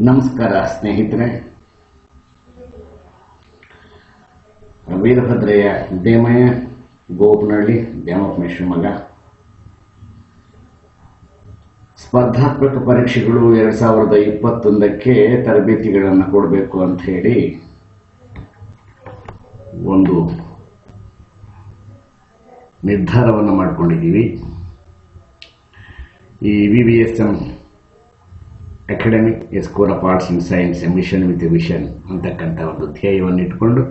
ನಮಸ್ಕಾರ ಸ್ನೇಹಿತರೆ. ವೀರಭದ್ರಯ್ಯ ದೇಮಯ್ಯ, ಗೋಪನಹಳ್ಳಿ, ದ್ಯಾಮಪ್ಪ ಶಿವಮೊಗ್ಗ. ಸ್ಪರ್ಧಾತ್ಮಕ ಪರೀಕ್ಷೆಗಳು 2021ಕ್ಕೆ ತರಬೇತಿಗಳನ್ನು ಕೊಡಬೇಕು ಅಂತ ಹೇಳಿ ಒಂದು ನಿರ್ಧಾರವನ್ನು ಮಾಡಿಕೊಂಡಿದ್ದೀವಿ. ಈ VVSM academic school of arts and science mission with vision ಅಂತಕ್ಕಂಥ ಒಂದು ಧ್ಯೇಯವನ್ನು ಇಟ್ಟುಕೊಂಡು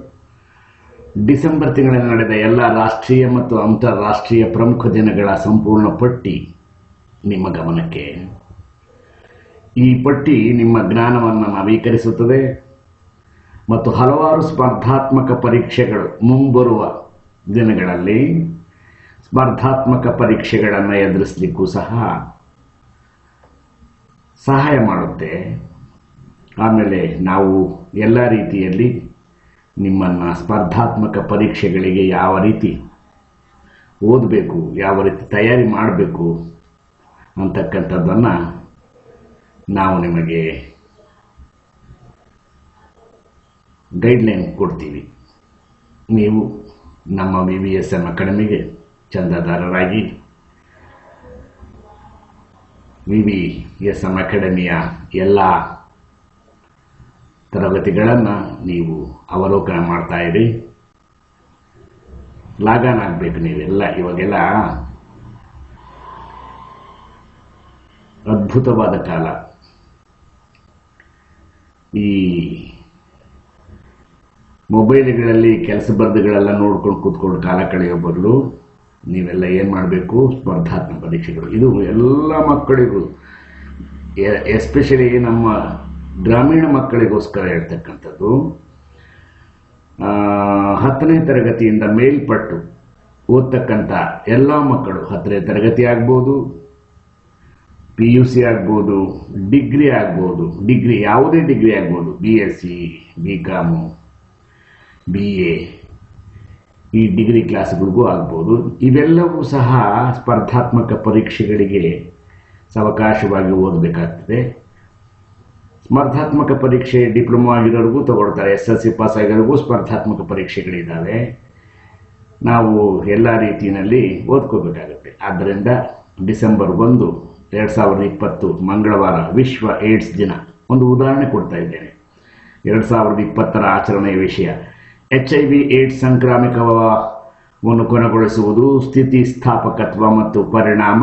ಡಿಸೆಂಬರ್ ತಿಂಗಳಲ್ಲಿ ನಡೆದ ಎಲ್ಲ ರಾಷ್ಟ್ರೀಯ ಮತ್ತು ಅಂತಾರಾಷ್ಟ್ರೀಯ ಪ್ರಮುಖ ದಿನಗಳ ಸಂಪೂರ್ಣ ಪಟ್ಟಿ ನಿಮ್ಮ ಗಮನಕ್ಕೆ. ಈ ಪಟ್ಟಿ ನಿಮ್ಮ ಜ್ಞಾನವನ್ನು ನವೀಕರಿಸುತ್ತದೆ ಮತ್ತು ಹಲವಾರು ಸ್ಪರ್ಧಾತ್ಮಕ ಪರೀಕ್ಷೆಗಳು ಮುಂಬರುವ ದಿನಗಳಲ್ಲಿ ಸ್ಪರ್ಧಾತ್ಮಕ ಪರೀಕ್ಷೆಗಳನ್ನು ಎದುರಿಸಲಿಕ್ಕೂ ಸಹಾಯ ಮಾಡುತ್ತೆ. ಆಮೇಲೆ ನಾವು ಎಲ್ಲ ರೀತಿಯಲ್ಲಿ ನಿಮ್ಮನ್ನು ಸ್ಪರ್ಧಾತ್ಮಕ ಪರೀಕ್ಷೆಗಳಿಗೆ ಯಾವ ರೀತಿ ಓದಬೇಕು, ಯಾವ ರೀತಿ ತಯಾರಿ ಮಾಡಬೇಕು ಅಂತಕ್ಕಂಥದ್ದನ್ನು ನಾವು ನಿಮಗೆ ಗೈಡ್ಲೈನ್ ಕೊಡ್ತೀವಿ. ನೀವು ನಮ್ಮ VVSM ಅಕಾಡೆಮಿಗೆ ಚಂದಾದಾರರಾಗಿ VVSM ಅಕಾಡೆಮಿಯ ಎಲ್ಲ ತರಗತಿಗಳನ್ನು ನೀವು ಅವಲೋಕನ ಮಾಡ್ತಾ ಇರಿ. ಲಾಗಾನ್ ಆಗಬೇಕು ನೀವೆಲ್ಲ. ಇವಾಗೆಲ್ಲ ಅದ್ಭುತವಾದ ಕಾಲ. ಈ ಮೊಬೈಲ್ಗಳಲ್ಲಿ ಕೆಲಸ ಬರೆದುಗಳೆಲ್ಲ ನೋಡ್ಕೊಂಡು ಕೂತ್ಕೊಂಡು ಕಾಲ ಕಳೆಯೋ ಬದಲು ನೀವೆಲ್ಲ ಏನು ಮಾಡಬೇಕು, ಸ್ಪರ್ಧಾತ್ಮಕ ಪರೀಕ್ಷೆಗಳು ಇದು ಎಲ್ಲ ಮಕ್ಕಳಿಗೂ, ಎಸ್ಪೆಷಲಿ ನಮ್ಮ ಗ್ರಾಮೀಣ ಮಕ್ಕಳಿಗೋಸ್ಕರ ಹೇಳ್ತಕ್ಕಂಥದ್ದು. 10ನೇ ತರಗತಿಯಿಂದ ಮೇಲ್ಪಟ್ಟು ಓದ್ತಕ್ಕಂಥ ಎಲ್ಲ ಮಕ್ಕಳು, 10ನೇ ತರಗತಿ ಆಗ್ಬೋದು, PUC ಆಗ್ಬೋದು, ಡಿಗ್ರಿ ಆಗ್ಬೋದು, ಯಾವುದೇ ಡಿಗ್ರಿ ಆಗ್ಬೋದು, BSc, BCom, BA, ಈ ಡಿಗ್ರಿ ಕ್ಲಾಸ್ಗಳಿಗೂ ಆಗ್ಬೋದು. ಇವೆಲ್ಲವೂ ಸಹ ಸ್ಪರ್ಧಾತ್ಮಕ ಪರೀಕ್ಷೆಗಳಿಗೆ ಸಾವಕಾಶವಾಗಿ ಓದಬೇಕಾಗ್ತದೆ. ಸ್ಪರ್ಧಾತ್ಮಕ ಪರೀಕ್ಷೆ ಡಿಪ್ಲೊಮಾ ಆಗಿರೋರಿಗೂ ತಗೊಳ್ತಾರೆ, SSLC ಪಾಸ್ ಆಗಿರೋರಿಗೂ ಸ್ಪರ್ಧಾತ್ಮಕ ಪರೀಕ್ಷೆಗಳಿದ್ದಾವೆ. ನಾವು ಎಲ್ಲ ರೀತಿಯಲ್ಲಿ ಓದ್ಕೋಬೇಕಾಗುತ್ತೆ. ಆದ್ದರಿಂದ ಡಿಸೆಂಬರ್ 1, 2020 ಮಂಗಳವಾರ ವಿಶ್ವ ಏಡ್ಸ್ ದಿನ. ಒಂದು ಉದಾಹರಣೆ ಕೊಡ್ತಾ ಇದ್ದೇನೆ. 2020ರ ಆಚರಣೆಯ ವಿಷಯ HIV ಏಡ್ಸ್ ಸಾಂಕ್ರಾಮಿಕವನ್ನು ಕೊನೆಗೊಳಿಸುವುದು, ಸ್ಥಿತಿಸ್ಥಾಪಕತ್ವ ಮತ್ತು ಪರಿಣಾಮ,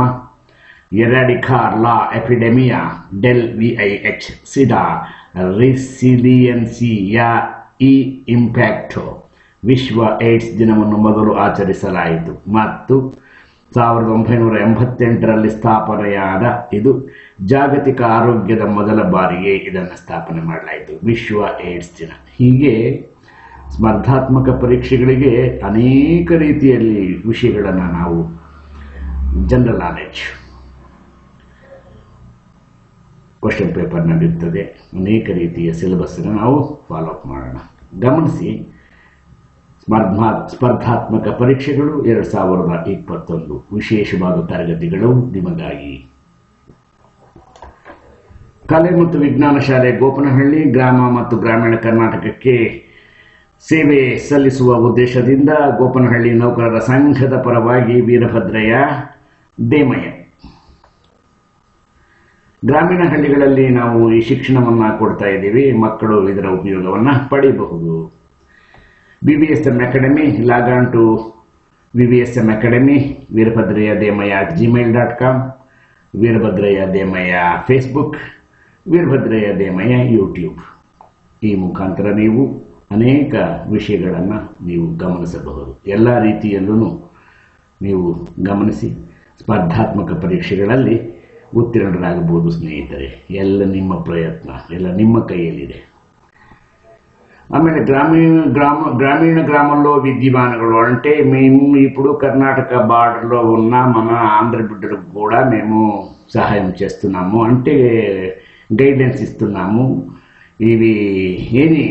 ಎರಾಡಿಕಾರ್ ಲಾ ಎಪಿಡೆಮಿಯಾ ಡೆಲ್ VIH, ಸಿಡಾ ರೆಸಿಲಿಯನ್ಸಿಯ ಈ ಇಂಪ್ಯಾಕ್ಟ್. ವಿಶ್ವ ಏಡ್ಸ್ ದಿನವನ್ನು ಮೊದಲು ಆಚರಿಸಲಾಯಿತು ಮತ್ತು 1988ರಲ್ಲಿ ಸ್ಥಾಪನೆಯಾದ ಇದು ಜಾಗತಿಕ ಆರೋಗ್ಯದ ಮೊದಲ ಬಾರಿಗೆ ಇದನ್ನು ಸ್ಥಾಪನೆ ಮಾಡಲಾಯಿತು, ವಿಶ್ವ ಏಡ್ಸ್ ದಿನ. ಹೀಗೆ ಸ್ಪರ್ಧಾತ್ಮಕ ಪರೀಕ್ಷೆಗಳಿಗೆ ಅನೇಕ ರೀತಿಯಲ್ಲಿ ವಿಷಯಗಳನ್ನು ನಾವು ಜನರಲ್ ನಾಲೆಡ್ಜ್ ಕ್ವಶನ್ ಪೇಪರ್ನಲ್ಲಿರ್ತದೆ. ಅನೇಕ ರೀತಿಯ ಸಿಲೆಬಸ್ಸನ್ನು ನಾವು ಫಾಲೋ ಅಪ್ ಮಾಡೋಣ. ಗಮನಿಸಿ, ಸ್ಪರ್ಧಾತ್ಮಕ ಪರೀಕ್ಷೆಗಳು 2021 ವಿಶೇಷವಾದ ತರಗತಿಗಳು ನಿಮಗಾಗಿ. ಕಲೆ ಮತ್ತು ವಿಜ್ಞಾನ ಶಾಲೆ ಗೋಪನಹಳ್ಳಿ ಗ್ರಾಮ ಮತ್ತು ಗ್ರಾಮೀಣ ಕರ್ನಾಟಕಕ್ಕೆ ಸೇವೆ ಸಲ್ಲಿಸುವ ಉದ್ದೇಶದಿಂದ ಗೋಪನಹಳ್ಳಿ ನೌಕರರ ಸಂಘದ ಪರವಾಗಿ ವೀರಭದ್ರಯ್ಯ ದೇಮಯ್ಯ. ಗ್ರಾಮೀಣ ಹಳ್ಳಿಗಳಲ್ಲಿ ನಾವು ಈ ಶಿಕ್ಷಣವನ್ನು ಕೊಡ್ತಾ ಇದ್ದೀವಿ. ಮಕ್ಕಳು ಇದರ ಉಪಯೋಗವನ್ನು ಪಡೆಯಬಹುದು. VVSM academy, logon to VVSM academy, Veerabhadraiah Demaiah gmail.com, Veerabhadraiah Demaiah Facebook, Veerabhadraiah Demaiah YouTube. ಈ ಮುಖಾಂತರ ನೀವು ಅನೇಕ ವಿಷಯಗಳನ್ನು ನೀವು ಗಮನಿಸಬಹುದು. ಎಲ್ಲ ರೀತಿಯಲ್ಲೂ ನೀವು ಗಮನಿಸಿ ಸ್ಪರ್ಧಾತ್ಮಕ ಪರೀಕ್ಷೆಗಳಲ್ಲಿ ಉತ್ತೀರ್ಣರಾಗಬಹುದು. ಸ್ನೇಹಿತರೆ, ಎಲ್ಲ ನಿಮ್ಮ ಪ್ರಯತ್ನ, ಎಲ್ಲ ನಿಮ್ಮ ಕೈಯಲ್ಲಿದೆ. ఆమె గ్రామీణ గ్రామంలో విద్యమానಗಳು అంటే మేము ఇప్పుడు కర్ణాటక బార్డర్లో ఉన్న మన ఆంధ్ర బిడ్డలకు కూడా మేము సహాయం చేస్తున్నాము. అంటే గైడెన్స్ ఇస్తున్నాము. ఇవి ఏమి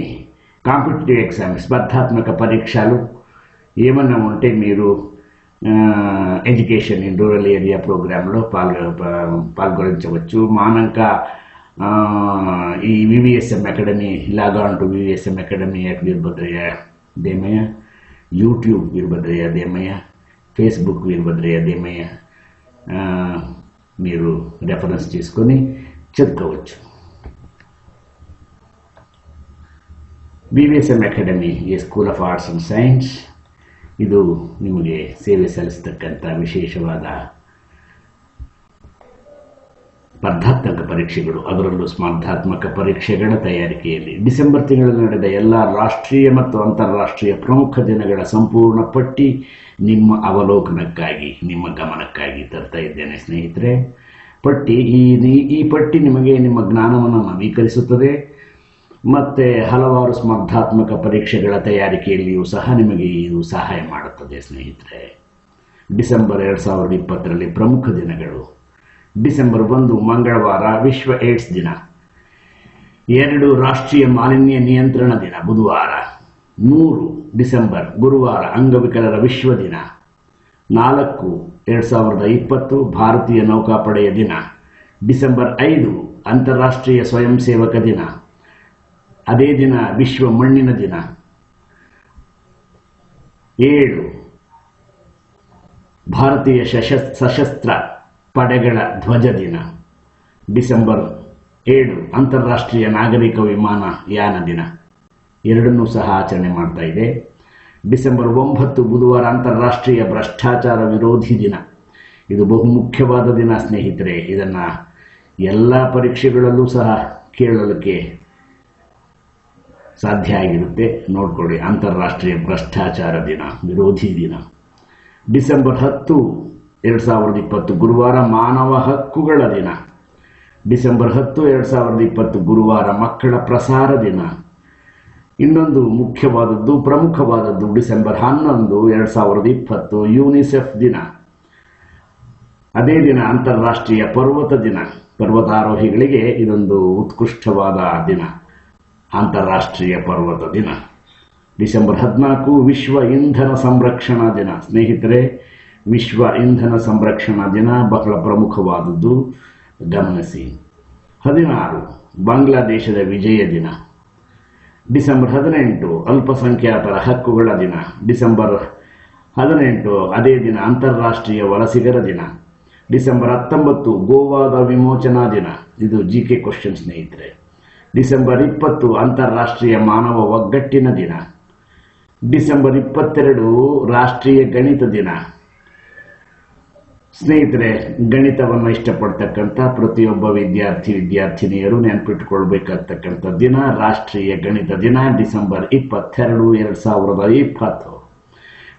కాంపిటేటివ్ ఎగ్జామ్స్, స్పర్ధాత్మక పరీక్షలు ఏమన్నా ఉంటే మీరు ఎడ్యుకేషన్ ఇన్ రూరల్ ఏరియా ప్రోగ్రాంలో పాల్గొనవచ్చు. మానంక ಈ VVSM academy, log on to VVSM academy at Veerabhadraiah Demayya, YouTube Veerabhadraiah Demayya, Facebook Veerabhadraiah Demayya మీరు రెఫరెన్స్ చేసుకొని చదువుకోవచ్చు. VVSM academy A school of arts and science. ಇದು ನಿಮಗೆ ಸೇವೆ ಸಲ್ಲಿಸತಕ್ಕಂಥ ವಿಶೇಷವಾದ ಸ್ಪರ್ಧಾತ್ಮಕ ಪರೀಕ್ಷೆಗಳು, ಅದರಲ್ಲೂ ಸ್ಪರ್ಧಾತ್ಮಕ ಪರೀಕ್ಷೆಗಳ ತಯಾರಿಕೆಯಲ್ಲಿ ಡಿಸೆಂಬರ್ ತಿಂಗಳಲ್ಲಿ ನಡೆದ ಎಲ್ಲ ರಾಷ್ಟ್ರೀಯ ಮತ್ತು ಅಂತಾರಾಷ್ಟ್ರೀಯ ಪ್ರಮುಖ ದಿನಗಳ ಸಂಪೂರ್ಣ ಪಟ್ಟಿ ನಿಮ್ಮ ಅವಲೋಕನಕ್ಕಾಗಿ, ನಿಮ್ಮ ಗಮನಕ್ಕಾಗಿ ತರ್ತಾ ಇದ್ದೇನೆ ಸ್ನೇಹಿತರೆ. ಈ ಪಟ್ಟಿ ನಿಮಗೆ ನಿಮ್ಮ ಜ್ಞಾನವನ್ನು ನವೀಕರಿಸುತ್ತದೆ ಮತ್ತು ಹಲವಾರು ಸ್ಪರ್ಧಾತ್ಮಕ ಪರೀಕ್ಷೆಗಳ ತಯಾರಿಕೆಯಲ್ಲಿಯೂ ಸಹ ನಿಮಗೆ ಇದು ಸಹಾಯ ಮಾಡುತ್ತದೆ ಸ್ನೇಹಿತರೆ. ಡಿಸೆಂಬರ್ 2020ರಲ್ಲಿ ಪ್ರಮುಖ ದಿನಗಳು: ಡಿಸೆಂಬರ್ 1 ಮಂಗಳವಾರ ವಿಶ್ವ ಏಡ್ಸ್ ದಿನ. 2 ರಾಷ್ಟ್ರೀಯ ಮಾಲಿನ್ಯ ನಿಯಂತ್ರಣ ದಿನ ಬುಧವಾರ. 3 ಡಿಸೆಂಬರ್ ಗುರುವಾರ ಅಂಗವಿಕಲರ ವಿಶ್ವ ದಿನ. 4 2020 ಭಾರತೀಯ ನೌಕಾಪಡೆಯ ದಿನ. ಡಿಸೆಂಬರ್ 5 ಅಂತಾರಾಷ್ಟ್ರೀಯ ಸ್ವಯಂ ಸೇವಕ ದಿನ. ಅದೇ ದಿನ ವಿಶ್ವ ಮಣ್ಣಿನ ದಿನ. 7 ಭಾರತೀಯ ಸಶಸ್ತ್ರ ಪಡೆಗಳ ಧ್ವಜ ದಿನ. ಡಿಸೆಂಬರ್ 7 ಅಂತಾರಾಷ್ಟ್ರೀಯ ನಾಗರಿಕ ವಿಮಾನಯಾನ ದಿನ. ಎರಡನ್ನೂ ಸಹ ಆಚರಣೆ ಮಾಡ್ತಾ ಇದೆ. ಡಿಸೆಂಬರ್ 9 ಬುಧವಾರ ಅಂತಾರಾಷ್ಟ್ರೀಯ ಭ್ರಷ್ಟಾಚಾರ ವಿರೋಧಿ ದಿನ. ಇದು ಬಹುಮುಖ್ಯವಾದ ದಿನ ಸ್ನೇಹಿತರೆ. ಇದನ್ನು ಎಲ್ಲ ಪರೀಕ್ಷೆಗಳಲ್ಲೂ ಸಹ ಕೇಳಲಿಕ್ಕೆ ಸಾಧ್ಯ ಆಗಿರುತ್ತೆ, ನೋಡ್ಕೊಳ್ಳಿ. ಅಂತಾರಾಷ್ಟ್ರೀಯ ಭ್ರಷ್ಟಾಚಾರ ದಿನ, ವಿರೋಧಿ ದಿನ. ಡಿಸೆಂಬರ್ 10 2020 ಗುರುವಾರ ಮಾನವ ಹಕ್ಕುಗಳ ದಿನ. ಡಿಸೆಂಬರ್ 10 2020 ಗುರುವಾರ ಮಕ್ಕಳ ಪ್ರಸಾರ ದಿನ. ಇನ್ನೊಂದು ಮುಖ್ಯವಾದದ್ದು, ಪ್ರಮುಖವಾದದ್ದು, ಡಿಸೆಂಬರ್ 11 2020 ಯುನಿಸೆಫ್ ದಿನ. ಅದೇ ದಿನ ಅಂತಾರಾಷ್ಟ್ರೀಯ ಪರ್ವತ ದಿನ. ಪರ್ವತಾರೋಹಿಗಳಿಗೆ ಇದೊಂದು ಉತ್ಕೃಷ್ಟವಾದ ದಿನ, ಅಂತಾರಾಷ್ಟ್ರೀಯ ಪರ್ವತ ದಿನ. ಡಿಸೆಂಬರ್ 14 ವಿಶ್ವ ಇಂಧನ ಸಂರಕ್ಷಣಾ ದಿನ. ಸ್ನೇಹಿತರೆ, ವಿಶ್ವ ಇಂಧನ ಸಂರಕ್ಷಣಾ ದಿನ ಬಹಳ ಪ್ರಮುಖವಾದದ್ದು, ಗಮನಿಸಿ. 16 ಬಾಂಗ್ಲಾದೇಶದ ವಿಜಯ ದಿನ. ಡಿಸೆಂಬರ್ 18 ಅಲ್ಪಸಂಖ್ಯಾತರ ಹಕ್ಕುಗಳ ದಿನ. ಡಿಸೆಂಬರ್ 18 ಅದೇ ದಿನ ಅಂತಾರಾಷ್ಟ್ರೀಯ ವಲಸಿಗರ ದಿನ. ಡಿಸೆಂಬರ್ 19 ಗೋವಾದ ವಿಮೋಚನಾ ದಿನ. ಇದು GK ಕ್ವಶನ್ ಸ್ನೇಹಿತರೆ. ಡಿಸೆಂಬರ್ 20 ಅಂತಾರಾಷ್ಟ್ರೀಯ ಮಾನವ ಒಗ್ಗಟ್ಟಿನ ದಿನ. ಡಿಸೆಂಬರ್ 22 ರಾಷ್ಟ್ರೀಯ ಗಣಿತ ದಿನ. ಸ್ನೇಹಿತರೆ, ಗಣಿತವನ್ನು ಇಷ್ಟಪಡ್ತಕ್ಕಂಥ ಪ್ರತಿಯೊಬ್ಬ ವಿದ್ಯಾರ್ಥಿನಿಯರು ನೆನಪಿಟ್ಟುಕೊಳ್ಬೇಕಾಗ್ತಕ್ಕಂಥ ದಿನ ರಾಷ್ಟ್ರೀಯ ಗಣಿತ ದಿನ. ಡಿಸೆಂಬರ್ 22 2020.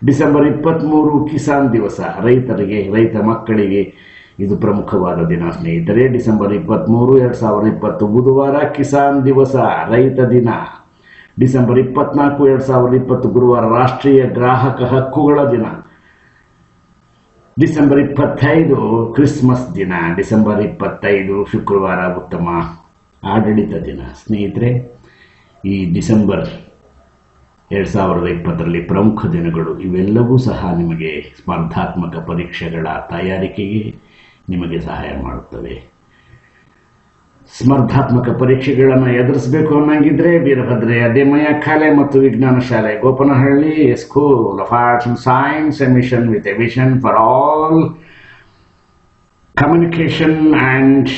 ಡಿಸೆಂಬರ್ 23 ಕಿಸಾನ್ ದಿವಸ. ರೈತ ಮಕ್ಕಳಿಗೆ ಇದು ಪ್ರಮುಖವಾದ ದಿನ ಸ್ನೇಹಿತರೆ. ಡಿಸೆಂಬರ್ 23 2020 ಬುಧವಾರ ಕಿಸಾನ್ ದಿವಸ, ರೈತ ದಿನ. ಡಿಸೆಂಬರ್ 24 2020 ಗುರುವಾರ ರಾಷ್ಟ್ರೀಯ ಗ್ರಾಹಕ ಹಕ್ಕುಗಳ ದಿನ. ಡಿಸೆಂಬರ್ 25 ಕ್ರಿಸ್ಮಸ್ ದಿನ. ಡಿಸೆಂಬರ್ 25 ಶುಕ್ರವಾರ ಉತ್ತಮ ಆಡಳಿತ ದಿನ. ಸ್ನೇಹಿತರೆ, ಈ ಡಿಸೆಂಬರ್ 2020ರಲ್ಲಿ ಪ್ರಮುಖ ದಿನಗಳು ಇವೆಲ್ಲವೂ ಸಹ ನಿಮಗೆ ಸ್ಪರ್ಧಾತ್ಮಕ ಪರೀಕ್ಷೆಗಳ ತಯಾರಿಕೆಗೆ ನಿಮಗೆ ಸಹಾಯ ಮಾಡುತ್ತವೆ. ಸ್ಪರ್ಧಾತ್ಮಕ ಪರೀಕ್ಷೆಗಳನ್ನು ಎದುರಿಸಬೇಕು ಅನ್ನಂಗಿದ್ರೆ ವೀರಭದ್ರಯ್ಯ ದೇಮಯ್ಯ ಕಲೆ ಮತ್ತು ವಿಜ್ಞಾನ ಶಾಲೆ, Gopanahalli, school of arts and science, a mission with a vision for all communication and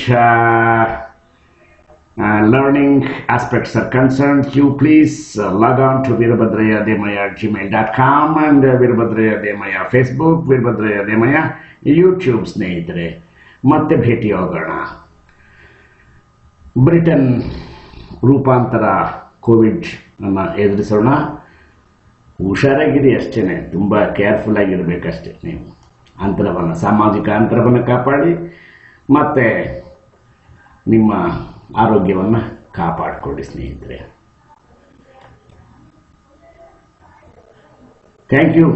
learning aspects are concerned. You please log on to veerabhadrayademaya@gmail.com and Veerabhadraya Demaya Facebook, Veerabhadraya Demaya YouTube. ಸ್ನೇಹಿತರೆ, ಮತ್ತೆ ಭೇಟಿಯಾಗೋಣ. Britain ರೂಪಾಂತರ Covid ಅನ್ನು ಎದುರಿಸೋಣ. ಹುಷಾರಾಗಿರಿ ಅಷ್ಟೇ, ತುಂಬ careful ಆಗಿರಬೇಕಷ್ಟೇ. ನೀವು ಸಾಮಾಜಿಕ ಅಂತರವನ್ನು ಕಾಪಾಡಿ ಮತ್ತು ನಿಮ್ಮ ಆರೋಗ್ಯವನ್ನು ಕಾಪಾಡಿಕೊಳ್ಳಿ ಸ್ನೇಹಿತರೆ. Thank you.